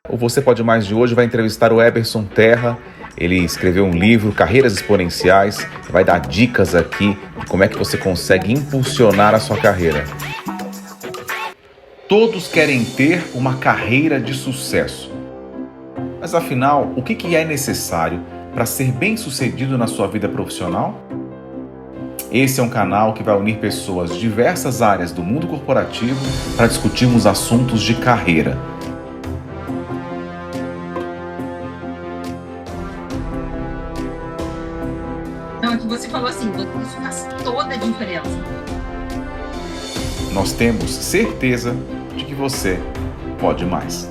O Você Pode Mais de hoje vai entrevistar o Eberson Terra. Ele escreveu um livro, Carreiras Exponenciais, vai dar dicas aqui de como é que você consegue impulsionar a sua carreira. Todos querem ter uma carreira de sucesso. Mas afinal, o que é necessário para ser bem-sucedido na sua vida profissional? Esse é um canal que vai unir pessoas de diversas áreas do mundo corporativo para discutirmos assuntos de carreira. Então, é que você falou assim, isso faz toda a diferença. Nós temos certeza de que você pode mais.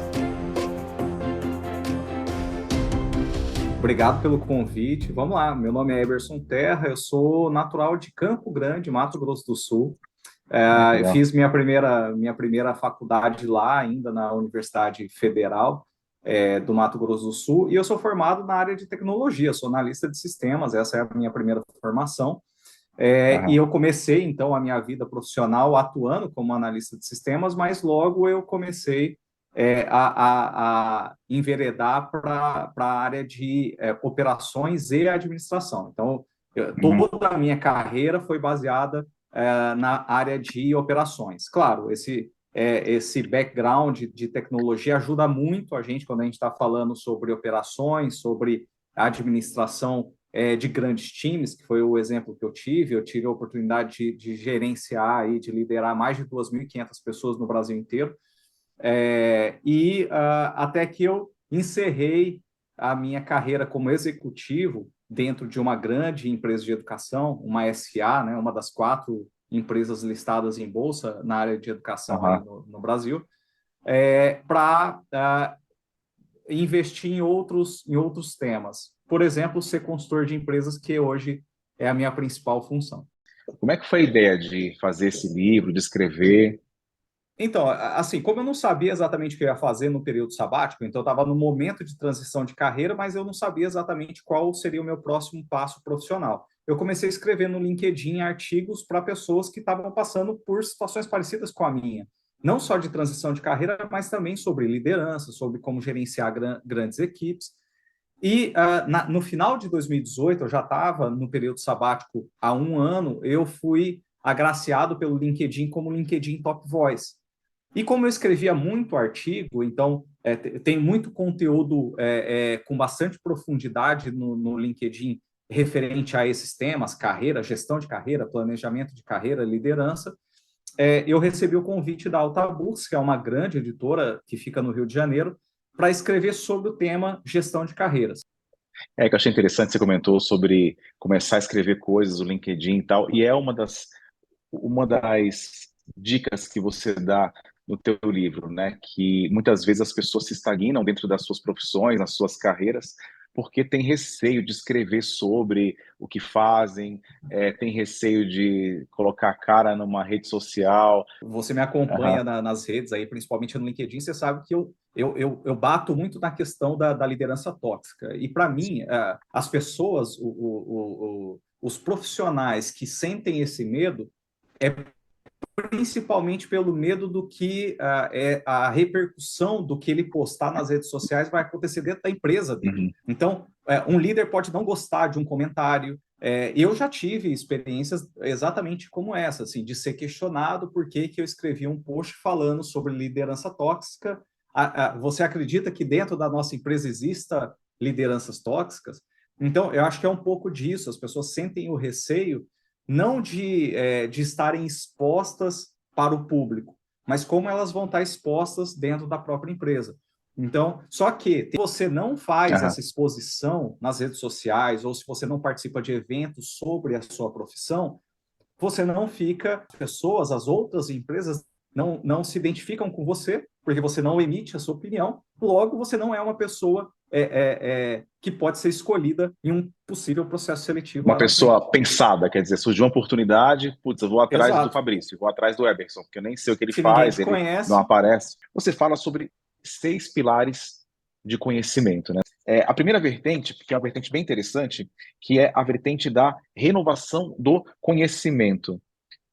Obrigado pelo convite. Vamos lá, meu nome é Eberson Terra, eu sou natural de Campo Grande, Mato Grosso do Sul. Eu fiz minha primeira faculdade lá, ainda na Universidade Federal do Mato Grosso do Sul, e eu sou formado na área de tecnologia, sou analista de sistemas, essa é a minha primeira formação. E eu comecei, então, a minha vida profissional atuando como analista de sistemas, mas logo eu comecei a enveredar para a área de operações e administração. Então, toda a minha carreira foi baseada na área de operações. Claro, esse background de tecnologia ajuda muito a gente quando a gente está falando sobre operações, sobre administração de grandes times, que foi o exemplo que eu tive a oportunidade de gerenciar e de liderar mais de 2.500 pessoas no Brasil inteiro, até que eu encerrei a minha carreira como executivo dentro de uma grande empresa de educação, uma SA, né, uma das 4 empresas listadas em bolsa na área de educação aí no Brasil, para investir em outros temas. Por exemplo, ser consultor de empresas, que hoje é a minha principal função. Como é que foi a ideia de fazer esse livro, de escrever? Então, assim, como eu não sabia exatamente o que eu ia fazer no período sabático, então eu estava no momento de transição de carreira, mas eu não sabia exatamente qual seria o meu próximo passo profissional. Eu comecei a escrever no LinkedIn artigos para pessoas que estavam passando por situações parecidas com a minha. Não só de transição de carreira, mas também sobre liderança, sobre como gerenciar grandes equipes. E no final de 2018, eu já estava no período sabático há 1 ano, eu fui agraciado pelo LinkedIn como LinkedIn Top Voice. E como eu escrevia muito artigo, então tem muito conteúdo com bastante profundidade no LinkedIn referente a esses temas, carreira, gestão de carreira, planejamento de carreira, liderança, eu recebi o convite da Altabooks, que é uma grande editora que fica no Rio de Janeiro, para escrever sobre o tema gestão de carreiras. Que eu achei interessante, você comentou sobre começar a escrever coisas no LinkedIn e tal, e é uma das dicas que você dá no teu livro, né? Que muitas vezes as pessoas se estagnam dentro das suas profissões, nas suas carreiras, porque tem receio de escrever sobre o que fazem, tem receio de colocar a cara numa rede social. Você me acompanha nas redes aí, principalmente no LinkedIn, você sabe que eu bato muito na questão da liderança tóxica. E para mim, as pessoas, os profissionais que sentem esse medo, é principalmente pelo medo do que a repercussão do que ele postar nas redes sociais vai acontecer dentro da empresa dele. Então, um líder pode não gostar de um comentário. Eu já tive experiências exatamente como essa, assim, de ser questionado por que eu escrevi um post falando sobre liderança tóxica. Você acredita que dentro da nossa empresa exista lideranças tóxicas? Então, eu acho que é um pouco disso. As pessoas sentem o receio não de estarem expostas para o público, mas como elas vão estar expostas dentro da própria empresa. Então, só que se você não faz essa exposição nas redes sociais, ou se você não participa de eventos sobre a sua profissão, você não fica, as outras empresas não se identificam com você, porque você não emite a sua opinião, logo você não é uma pessoa que pode ser escolhida em um possível processo seletivo. Uma pessoa pensada, quer dizer, surgiu uma oportunidade, putz, eu vou atrás do Fabrício, vou atrás do Eberson, porque eu nem sei o que ele faz, ele não aparece. Você fala sobre 6 pilares de conhecimento, né? A primeira vertente, que é uma vertente bem interessante, que é a vertente da renovação do conhecimento.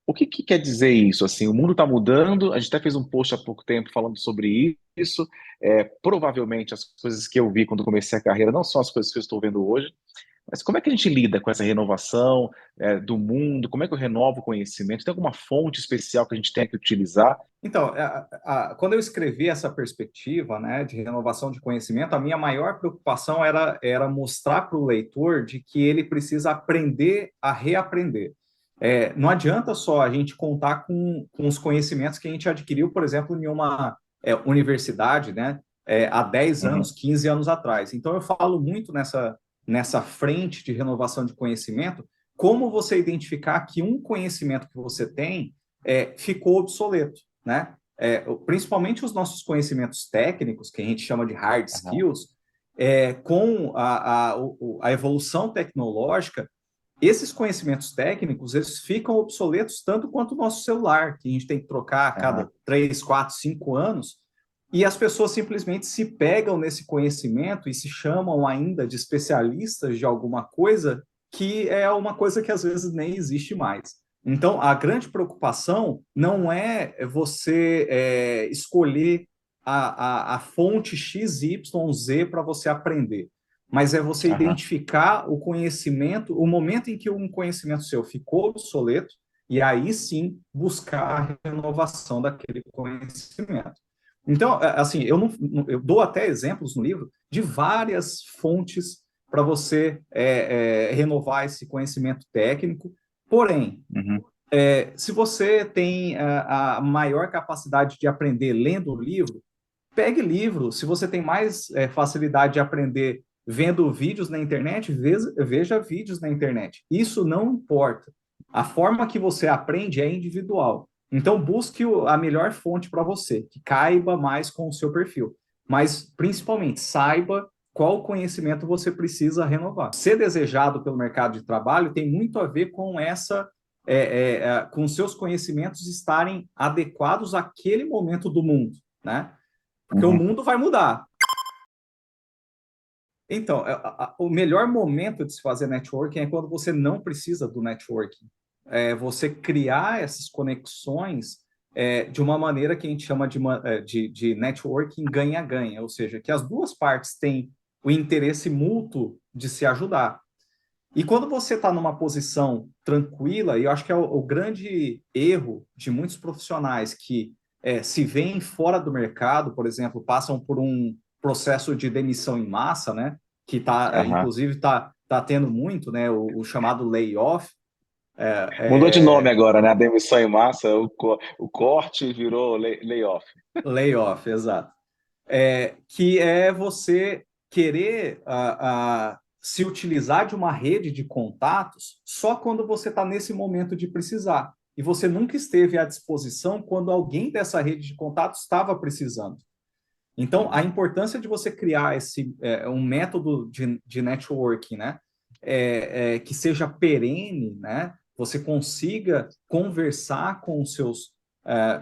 O que que quer dizer isso? Assim, o mundo está mudando, a gente até fez um post há pouco tempo falando sobre isso. Provavelmente as coisas que eu vi quando comecei a carreira não são as coisas que eu estou vendo hoje, mas como é que a gente lida com essa renovação, do mundo? Como é que eu renovo o conhecimento? Tem alguma fonte especial que a gente tem que utilizar? Então, quando eu escrevi essa perspectiva, né, de renovação de conhecimento, a minha maior preocupação era mostrar para o leitor de que ele precisa aprender a reaprender. Não adianta só a gente contar com os conhecimentos que a gente adquiriu, por exemplo, em uma universidade, né, há 10 Uhum. anos, 15 anos atrás. Então, eu falo muito nessa frente de renovação de conhecimento, como você identificar que um conhecimento que você tem ficou obsoleto, né? Principalmente os nossos conhecimentos técnicos, que a gente chama de hard Aham. skills, com a evolução tecnológica, esses conhecimentos técnicos, eles ficam obsoletos tanto quanto o nosso celular, que a gente tem que trocar a cada Aham. 3, 4, 5 anos, e as pessoas simplesmente se pegam nesse conhecimento e se chamam ainda de especialistas de alguma coisa que é uma coisa que às vezes nem existe mais. Então, a grande preocupação não é você escolher a fonte X, Y, Z para você aprender, mas é você Aham. identificar o conhecimento, o momento em que um conhecimento seu ficou obsoleto, e aí sim buscar a renovação daquele conhecimento. Então, assim, eu dou até exemplos no livro de várias fontes para você renovar esse conhecimento técnico. Porém, Uhum. se você tem a maior capacidade de aprender lendo o livro, pegue livro. Se você tem mais facilidade de aprender vendo vídeos na internet, veja vídeos na internet. Isso não importa. A forma que você aprende é individual. Então, busque a melhor fonte para você, que caiba mais com o seu perfil. Mas, principalmente, saiba qual conhecimento você precisa renovar. Ser desejado pelo mercado de trabalho tem muito a ver com com seus conhecimentos estarem adequados àquele momento do mundo, né? Porque o Uhum. mundo vai mudar. Então, o melhor momento de se fazer networking é quando você não precisa do networking. Você criar essas conexões de uma maneira que a gente chama de networking ganha-ganha, ou seja, que as duas partes têm o interesse mútuo de se ajudar. E quando você está numa posição tranquila, e eu acho que é o grande erro de muitos profissionais que se veem fora do mercado, por exemplo, passam por um processo de demissão em massa, né? Que Aham. inclusive tá tendo muito, né? O chamado layoff. Mudou de nome É, agora, né? A demissão em massa, o corte virou layoff. layoff, exato. Que é você querer se utilizar de uma rede de contatos só quando você está nesse momento de precisar. E você nunca esteve à disposição quando alguém dessa rede de contatos estava precisando. Então, a Uhum. importância de você criar um método de networking, né? Que seja perene, né? Você consiga conversar com os seus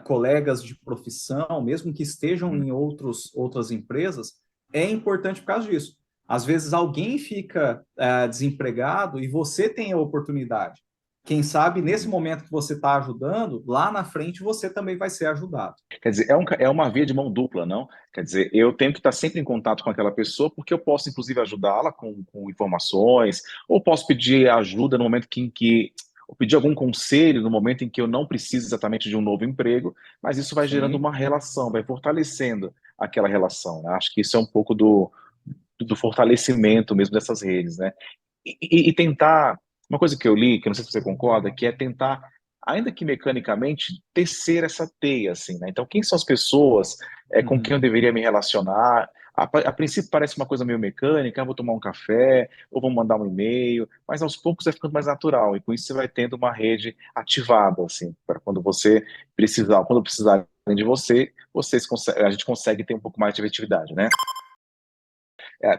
colegas de profissão, mesmo que estejam Uhum. em outras empresas, é importante por causa disso. Às vezes alguém fica desempregado e você tem a oportunidade. Quem sabe nesse Uhum. momento que você está ajudando, lá na frente você também vai ser ajudado. Quer dizer, é uma via de mão dupla, não? Quer dizer, eu tenho que estar sempre em contato com aquela pessoa, porque eu posso, inclusive, ajudá-la com informações, ou posso pedir ajuda no momento ou pedir algum conselho no momento em que eu não preciso exatamente de um novo emprego, mas isso vai gerando Sim, uma relação, vai fortalecendo aquela relação, né? Acho que isso é um pouco do fortalecimento mesmo dessas redes, né? E tentar, uma coisa que eu li, que eu não sei se você concorda, que é tentar, ainda que mecanicamente, tecer essa teia, assim, né? Então, quem são as pessoas com quem eu uhum, deveria me relacionar? A princípio parece uma coisa meio mecânica, vou tomar um café, ou vou mandar um e-mail, mas aos poucos vai ficando mais natural, e com isso você vai tendo uma rede ativada, assim, para quando precisarem de você, a gente consegue ter um pouco mais de efetividade, né?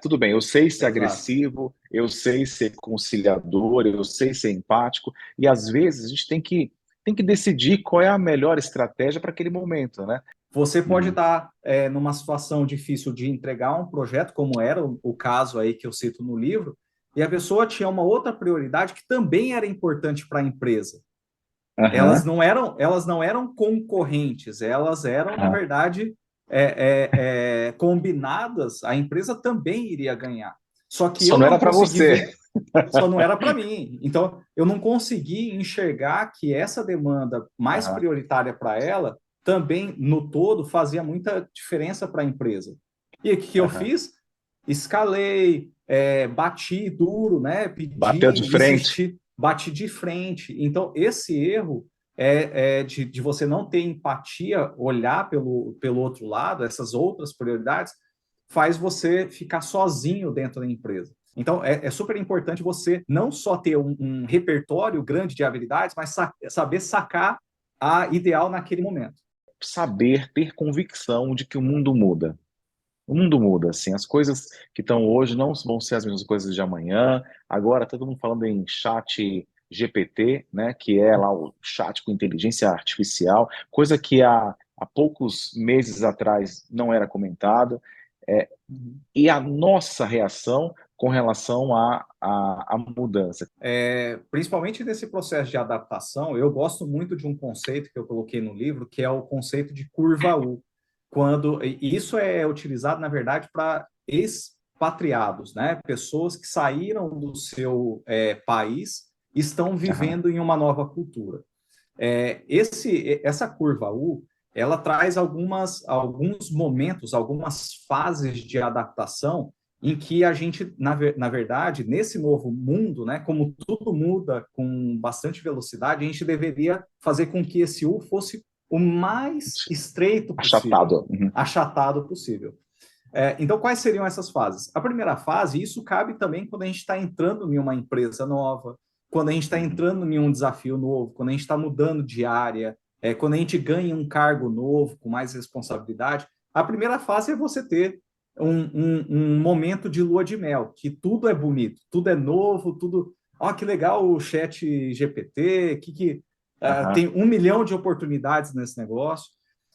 Tudo bem, eu sei ser exato. agressivo, eu sei ser conciliador, eu sei ser empático, e às vezes a gente tem que decidir qual é a melhor estratégia para aquele momento, né? Você pode Uhum. estar numa situação difícil de entregar um projeto, como era o caso aí que eu cito no livro, e a pessoa tinha uma outra prioridade que também era importante para a empresa. Elas Aham, não eram concorrentes, elas eram, na aham. verdade, combinadas, a empresa também iria ganhar. Só que Só eu não não era para consegui você. ver, só não era para mim. Então, eu não consegui enxergar que essa demanda mais Aham, prioritária para ela também, no todo, fazia muita diferença para a empresa. E o que eu aham. fiz? Escalei, bati duro, né? Bateu de Pedi, frente. insisti, bati de frente. Então, esse erro de você não ter empatia, olhar pelo outro lado, essas outras prioridades, faz você ficar sozinho dentro da empresa. Então, é super importante você não só ter um repertório grande de habilidades, mas saber sacar a ideal naquele momento. Saber ter convicção de que o mundo muda. O mundo muda, assim, as coisas que estão hoje não vão ser as mesmas coisas de amanhã. Agora, todo mundo falando em chat GPT, né, que é lá o chat com inteligência artificial, coisa que há poucos meses atrás não era comentado. É, Uhum. e a nossa reação com relação à mudança. Principalmente nesse processo de adaptação, eu gosto muito de um conceito que eu coloquei no livro, que é o conceito de curva U. E isso é utilizado, na verdade, para expatriados, né? Pessoas que saíram do seu país e estão Aham, vivendo em uma nova cultura. Essa curva U, ela traz alguns momentos, algumas fases de adaptação em que a gente, na verdade, nesse novo mundo, né, como tudo muda com bastante velocidade, a gente deveria fazer com que esse U fosse o mais estreito possível, achatado. Uhum, achatado possível. Então, quais seriam essas fases? A primeira fase, isso cabe também quando a gente está entrando em uma empresa nova, quando a gente está uhum, entrando em um desafio novo, quando a gente está mudando de área, quando a gente ganha um cargo novo, com mais responsabilidade. A primeira fase é você ter um momento de lua de mel, que tudo é bonito, tudo é novo, tudo. Ó, que legal o chat GPT, aham, tem 1 milhão de oportunidades nesse negócio.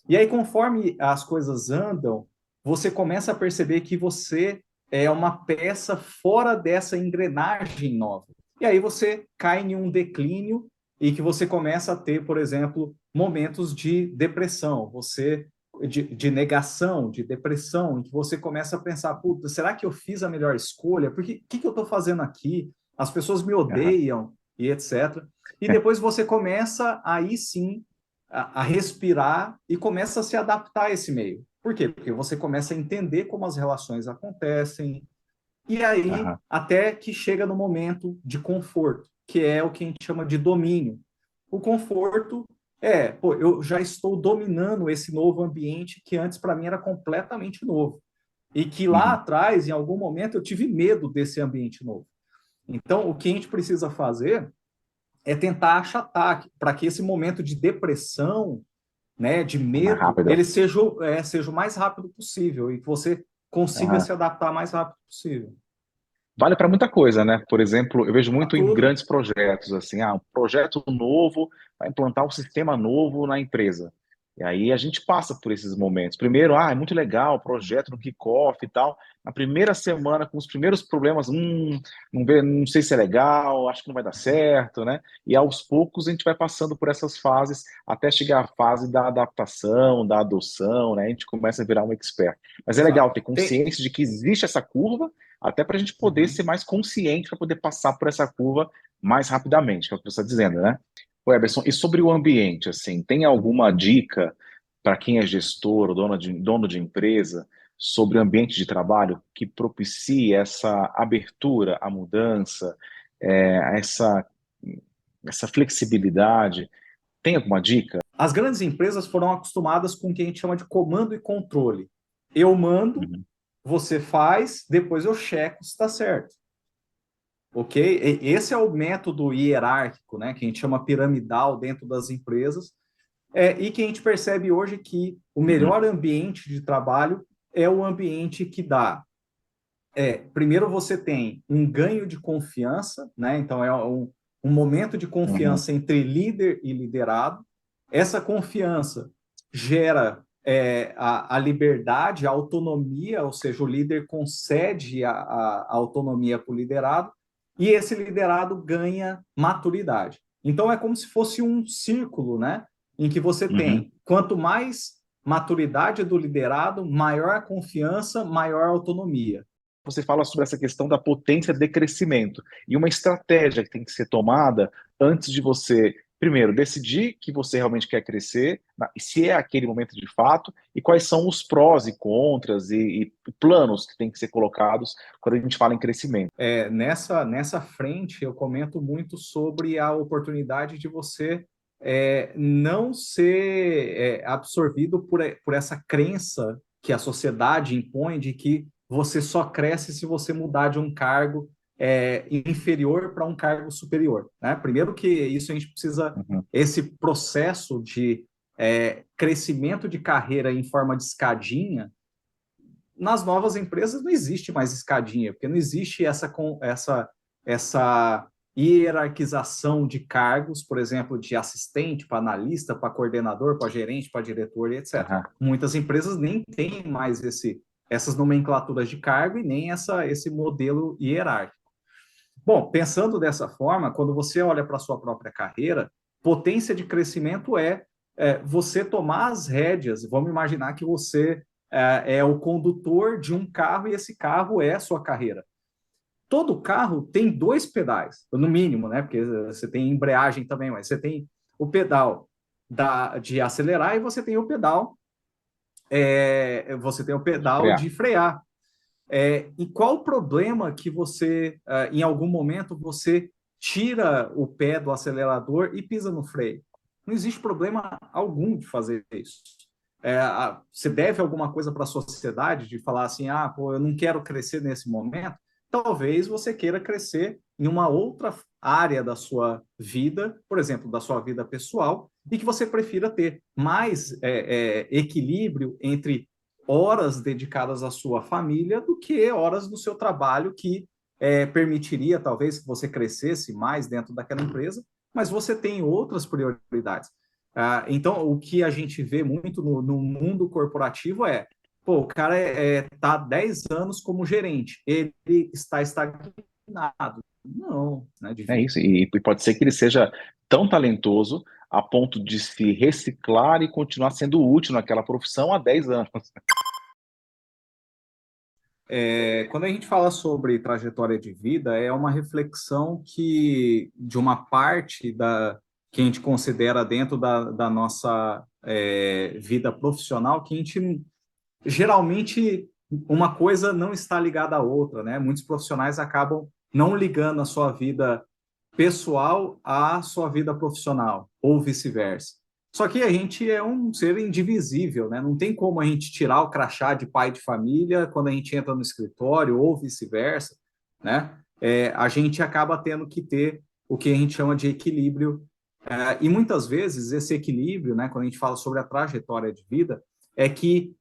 E aí, conforme as coisas andam, você começa a perceber que você é uma peça fora dessa engrenagem nova. E aí você cai em um declínio e que você começa a ter, por exemplo, momentos de depressão, de negação, de depressão, em que você começa a pensar, puta, será que eu fiz a melhor escolha? Porque o que eu estou fazendo aqui? As pessoas me aham. odeiam e etc. E depois você começa aí sim a respirar e começa a se adaptar a esse meio. Por quê? Porque você começa a entender como as relações acontecem, e aí Aham. até que chega no momento de conforto, que é o que a gente chama de domínio. O conforto pô, eu já estou dominando esse novo ambiente que antes para mim era completamente novo. E que lá Uhum. atrás, em algum momento, eu tive medo desse ambiente novo. Então, o que a gente precisa fazer é tentar achatar para que esse momento de depressão, né, de Mais medo, rápido. ele seja o mais rápido possível e que você consiga Aham. se adaptar o mais rápido possível. Vale para muita coisa, né? Por exemplo, eu vejo Para muito em tudo. grandes projetos, assim, um projeto novo vai implantar um sistema novo na empresa. E aí a gente passa por esses momentos. Primeiro, é muito legal, o projeto no kickoff e tal. Na primeira semana, com os primeiros problemas, não sei se é legal, acho que não vai dar certo, né? E aos poucos a gente vai passando por essas fases até chegar à fase da adaptação, da adoção, né? A gente começa a virar um expert. Mas é legal Exato. ter consciência de que existe essa curva até para a gente poder Uhum. ser mais consciente, para poder passar por essa curva mais rapidamente, que é o que você está dizendo, né? O Eberson, e sobre o ambiente, assim, tem alguma dica para quem é gestor ou dono de empresa sobre o ambiente de trabalho que propicie essa abertura à mudança, essa, essa flexibilidade? Tem alguma dica? As grandes empresas foram acostumadas com o que a gente chama de comando e controle. Eu mando, Uhum, você faz, depois eu checo se está certo. Ok? Esse é o método hierárquico, né, que a gente chama piramidal dentro das empresas, e que a gente percebe hoje que o uhum, melhor ambiente de trabalho é o ambiente que dá. Primeiro você tem um ganho de confiança, né? Então é um momento de uhum, confiança entre líder e liderado. Essa confiança gera a liberdade, a autonomia, ou seja, o líder concede a autonomia para o liderado e esse liderado ganha maturidade. Então, é como se fosse um círculo, né? Em que você Uhum. tem, quanto mais maturidade do liderado, maior a confiança, maior a autonomia. Você fala sobre essa questão da potência de crescimento e uma estratégia que tem que ser tomada antes de você, primeiro, decidir que você realmente quer crescer, se é aquele momento de fato, e quais são os prós e contras e planos que têm que ser colocados quando a gente fala em crescimento. Nessa frente, eu comento muito sobre a oportunidade de você não ser absorvido por essa crença que a sociedade impõe de que você só cresce se você mudar de um cargo inferior para um cargo superior, né? Primeiro que isso a gente precisa, Uhum. esse processo de crescimento de carreira em forma de escadinha, nas novas empresas não existe mais escadinha, porque não existe essa hierarquização de cargos, por exemplo, de assistente para analista, para coordenador, para gerente, para diretor, etc. Uhum. Muitas empresas nem têm mais essas nomenclaturas de cargo e nem esse modelo hierárquico. Bom, pensando dessa forma, quando você olha para a sua própria carreira, potência de crescimento você tomar as rédeas. Vamos imaginar que você é o condutor de um carro e esse carro é a sua carreira. Todo carro tem 2 pedais, no mínimo, né? Porque você tem embreagem também, mas você tem o pedal de acelerar e você tem o pedal de frear. E qual o problema que você, em algum momento, você tira o pé do acelerador e pisa no freio? Não existe problema algum de fazer isso. Você deve alguma coisa para a sociedade de falar assim, pô, eu não quero crescer nesse momento. Talvez você queira crescer em uma outra área da sua vida, por exemplo, da sua vida pessoal, e que você prefira ter mais equilíbrio entre horas dedicadas à sua família do que horas do seu trabalho que permitiria talvez que você crescesse mais dentro daquela empresa, mas você tem outras prioridades. Então, o que a gente vê muito no mundo corporativo pô, o cara está há 10 anos como gerente, ele está estagnado. Não, né? É isso, e pode ser que ele seja tão talentoso a ponto de se reciclar e continuar sendo útil naquela profissão há 10 anos. Quando a gente fala sobre trajetória de vida, é uma reflexão de uma parte que a gente considera dentro da nossa vida profissional, que a gente geralmente uma coisa não está ligada à outra, né? Muitos profissionais acabam não ligando a sua vida pessoal à sua vida profissional, ou vice-versa. Só que a gente é um ser indivisível, né? Não tem como a gente tirar o crachá de pai de família quando a gente entra no escritório, ou vice-versa, né? A gente acaba tendo que ter o que a gente chama de equilíbrio. E muitas vezes esse equilíbrio, né, quando a gente fala sobre a trajetória de vida, é que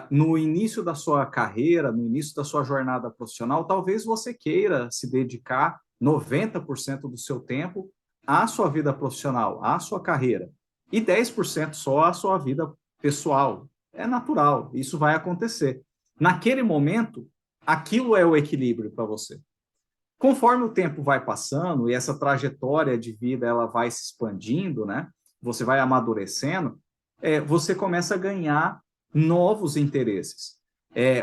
no início da sua carreira, no início da sua jornada profissional, talvez você queira se dedicar 90% do seu tempo à sua vida profissional, à sua carreira, e 10% só à sua vida pessoal. É natural, isso vai acontecer. Naquele momento, aquilo é o equilíbrio para você. Conforme o tempo vai passando e essa trajetória de vida ela vai se expandindo, né? Você vai amadurecendo, você começa a ganhar novos interesses.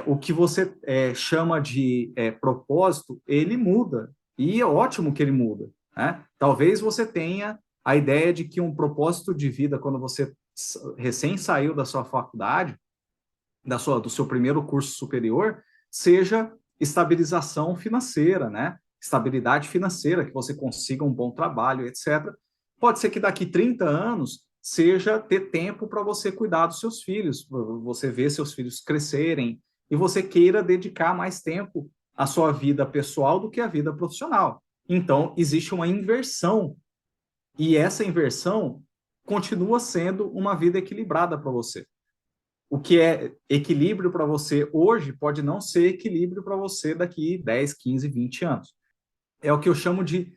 O que você chama de propósito, ele muda. E é ótimo que ele muda, né? Talvez você tenha a ideia de que um propósito de vida, quando você recém saiu da sua faculdade, do seu primeiro curso superior, seja estabilização financeira, né? Estabilidade financeira, que você consiga um bom trabalho, etc. Pode ser que daqui 30 anos seja ter tempo para você cuidar dos seus filhos, você ver seus filhos crescerem e você queira dedicar mais tempo à sua vida pessoal do que à vida profissional. Então, existe uma inversão e essa inversão continua sendo uma vida equilibrada para você. O que é equilíbrio para você hoje pode não ser equilíbrio para você daqui 10, 15, 20 anos. É o que eu chamo de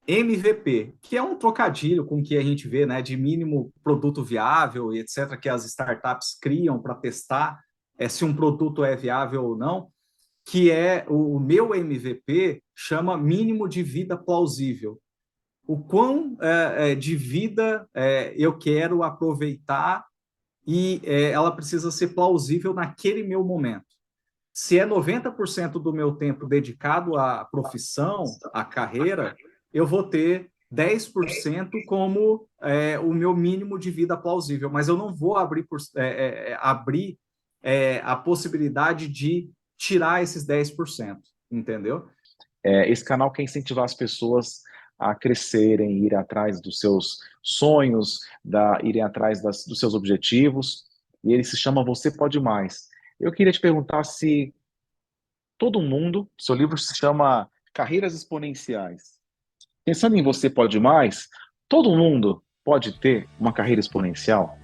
MVP, que é um trocadilho com o que a gente vê, né, de mínimo produto viável e etc., que as startups criam para testar se um produto é viável ou não, que é o meu MVP chama mínimo de vida plausível. o quão de vida eu quero aproveitar e ela precisa ser plausível naquele meu momento. Se é 90% do meu tempo dedicado à profissão, à carreira, eu vou ter 10% como o meu mínimo de vida plausível, mas eu não vou abrir a possibilidade de tirar esses 10%, entendeu? Esse canal quer incentivar as pessoas a crescerem, ir atrás dos seus sonhos, irem atrás dos seus objetivos, e ele se chama Você Pode Mais. Eu queria te perguntar se todo mundo, seu livro se chama Carreiras Exponenciais. Pensando em Você Pode Mais, todo mundo pode ter uma carreira exponencial?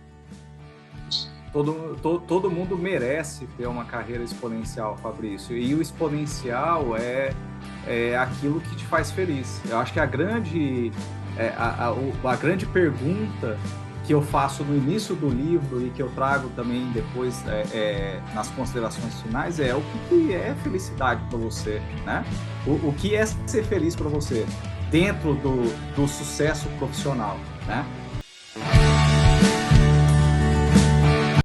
Todo mundo merece ter uma carreira exponencial, Fabrício. E o exponencial é aquilo que te faz feliz. Eu acho que a grande pergunta que eu faço no início do livro e que eu trago também depois nas considerações finais o que é felicidade para você, né? O que é ser feliz para você dentro do sucesso profissional, né?